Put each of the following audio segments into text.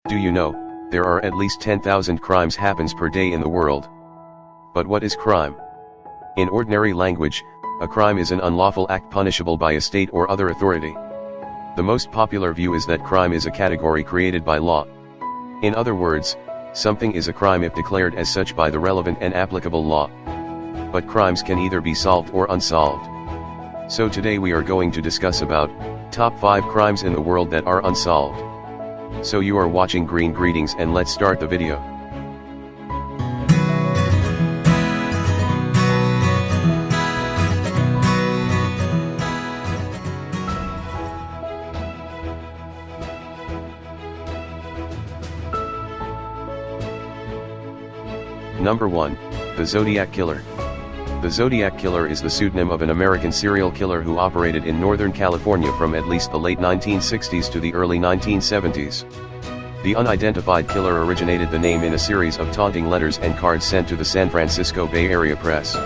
Do you know, there are at least 10,000 crimes happens per day in the world. But what is crime? In ordinary language, a crime is an unlawful act punishable by a state or other authority. The most popular view is that crime is a category created by law. In other words, something is a crime if declared as such by the relevant and applicable law. But crimes can either be solved or unsolved. So today we are going to discuss about top 5 crimes in the world that are unsolved. So you are watching Green Greetings, and let's start the video. Number 1, the Zodiac Killer. The Zodiac Killer is the pseudonym of an American serial killer who operated in Northern California from at least the late 1960s to the early 1970s. The unidentified killer originated the name in a series of taunting letters and cards sent to the San Francisco Bay Area press.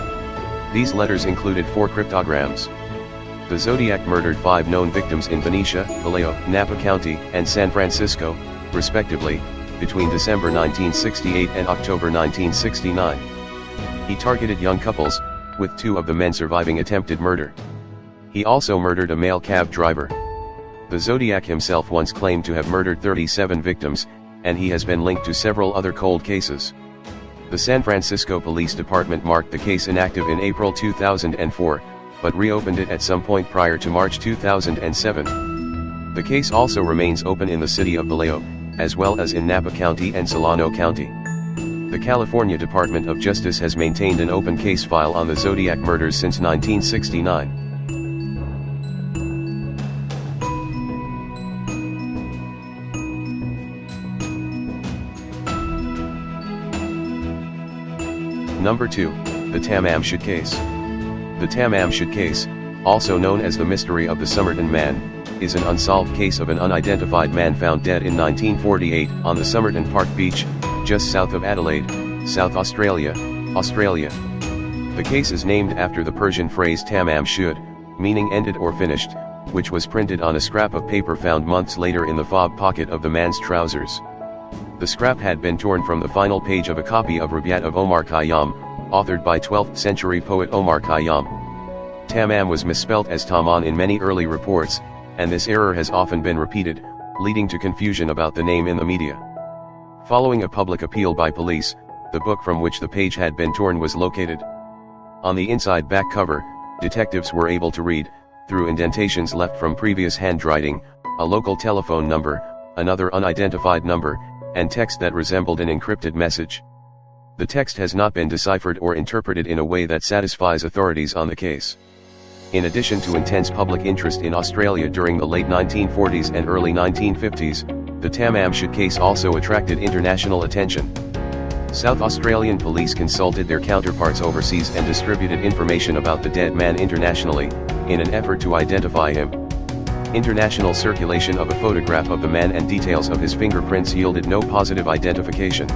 These letters included 4 cryptograms. The Zodiac murdered 5 known victims in Benicia, Vallejo, Napa County, and San Francisco, respectively, between December 1968 and October 1969. He targeted young couples, with 2 of the men surviving attempted murder. He also murdered a male cab driver. The Zodiac himself once claimed to have murdered 37 victims, and he has been linked to several other cold cases. The San Francisco Police Department marked the case inactive in April 2004, but reopened it at some point prior to March 2007. The case also remains open in the city of Vallejo, as well as in Napa County and Solano County. The California Department of Justice has maintained an open case file on the Zodiac murders since 1969. Number 2, the Tamam Shud case. The Tamam Shud case, also known as the mystery of the Somerton Man, is an unsolved case of an unidentified man found dead in 1948 on the Somerton Park beach, just south of Adelaide, South Australia, Australia. The case is named after the Persian phrase Tamam Shud, meaning ended or finished, which was printed on a scrap of paper found months later in the fob pocket of the man's trousers. The scrap had been torn from the final page of a copy of Rubaiyat of Omar Khayyam, authored by 12th century poet Omar Khayyam. Tamam was misspelt as Tamam in many early reports, and this error has often been repeated, leading to confusion about the name in the media. Following a public appeal by police, the book from which the page had been torn was located. On the inside back cover, detectives were able to read, through indentations left from previous handwriting, a local telephone number, another unidentified number, and text that resembled an encrypted message. The text has not been deciphered or interpreted in a way that satisfies authorities on the case. In addition to intense public interest in Australia during the late 1940s and early 1950s, the Tamam Shud case also attracted international attention. South Australian police consulted their counterparts overseas and distributed information about the dead man internationally, in an effort to identify him. International circulation of a photograph of the man and details of his fingerprints yielded no positive identification.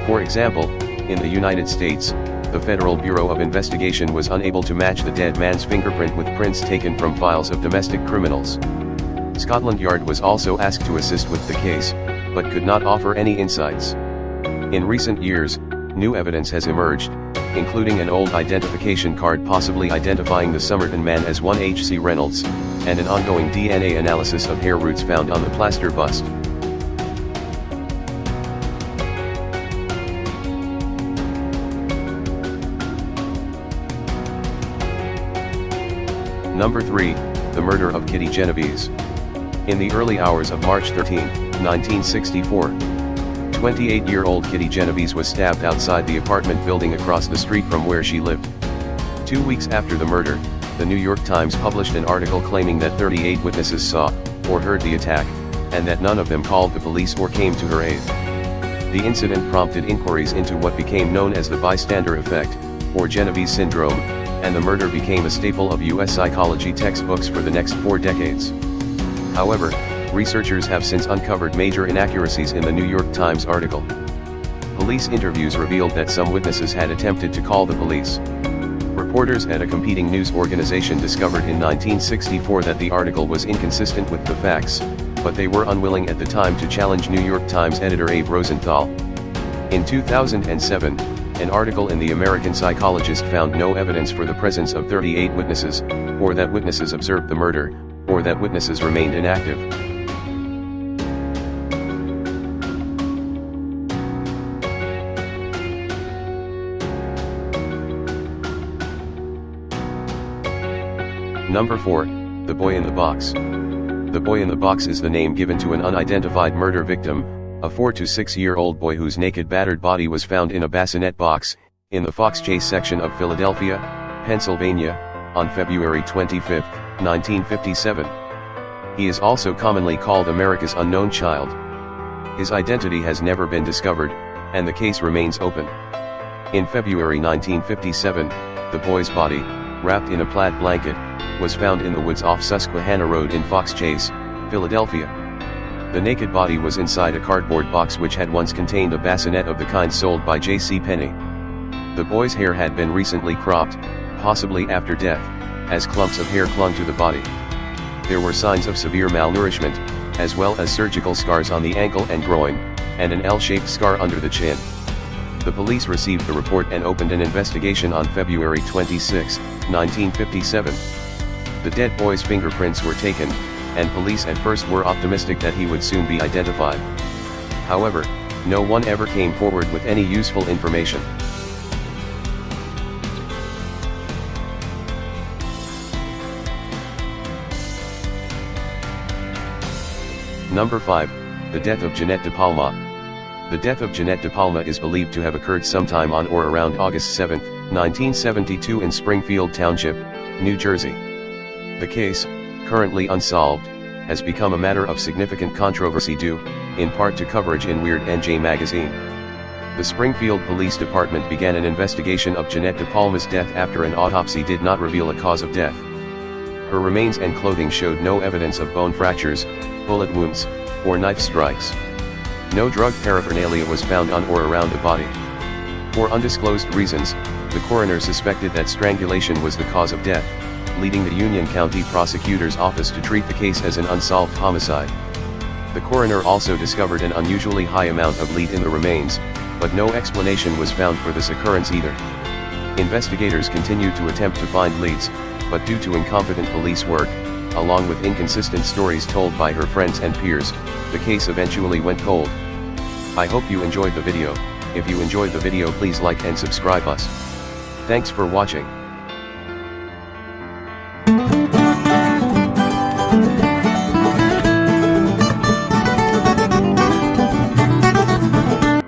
For example, in the United States, the Federal Bureau of Investigation was unable to match the dead man's fingerprint with prints taken from files of domestic criminals. Scotland Yard was also asked to assist with the case, but could not offer any insights. In recent years, new evidence has emerged, including an old identification card possibly identifying the Somerton man as one H.C. Reynolds, and an ongoing DNA analysis of hair roots found on the plaster bust. Number 3, the murder of Kitty Genovese. In the early hours of March 13, 1964, 28-year-old Kitty Genovese was stabbed outside the apartment building across the street from where she lived. 2 weeks after the murder, the New York Times published an article claiming that 38 witnesses saw, or heard the attack, and that none of them called the police or came to her aid. The incident prompted inquiries into what became known as the bystander effect, or Genovese syndrome, and the murder became a staple of U.S. psychology textbooks for the next 4 decades. However, researchers have since uncovered major inaccuracies in the New York Times article. Police interviews revealed that some witnesses had attempted to call the police. Reporters at a competing news organization discovered in 1964 that the article was inconsistent with the facts, but they were unwilling at the time to challenge New York Times editor Abe Rosenthal. In 2007, an article in The American Psychologist found no evidence for the presence of 38 witnesses, or that witnesses observed the murder, or that witnesses remained inactive. Number 4, The Boy in the Box. The Boy in the Box is the name given to an unidentified murder victim, a 4 to 6-year-old boy whose naked battered body was found in a bassinet box, in the Fox Chase section of Philadelphia, Pennsylvania, on February 25, 1957. He is also commonly called America's unknown child. His identity has never been discovered, and the case remains open. In February 1957, the boy's body, wrapped in a plaid blanket, was found in the woods off Susquehanna Road in Fox Chase, Philadelphia. The naked body was inside a cardboard box which had once contained a bassinet of the kind sold by J.C. Penney. The boy's hair had been recently cropped, possibly after death, as clumps of hair clung to the body. There were signs of severe malnourishment, as well as surgical scars on the ankle and groin, and an L-shaped scar under the chin. The police received the report and opened an investigation on February 26, 1957. The dead boy's fingerprints were taken, and police at first were optimistic that he would soon be identified. However, no one ever came forward with any useful information. Number 5, The Death of Jennette DePalma. The death of Jennette DePalma is believed to have occurred sometime on or around August 7, 1972 in Springfield Township, New Jersey. The case, currently unsolved, has become a matter of significant controversy due, in part to coverage in Weird NJ magazine. The Springfield Police Department began an investigation of Jennette DePalma's death after an autopsy did not reveal a cause of death. Her remains and clothing showed no evidence of bone fractures, bullet wounds, or knife strikes. No drug paraphernalia was found on or around the body. For undisclosed reasons, the coroner suspected that strangulation was the cause of death, leading the Union County Prosecutor's Office to treat the case as an unsolved homicide. The coroner also discovered an unusually high amount of lead in the remains, but no explanation was found for this occurrence either. Investigators continued to attempt to find leads, but due to incompetent police work, along with inconsistent stories told by her friends and peers, the case eventually went cold. I hope you enjoyed the video. If you enjoyed the video, please like and subscribe us. Thanks for watching.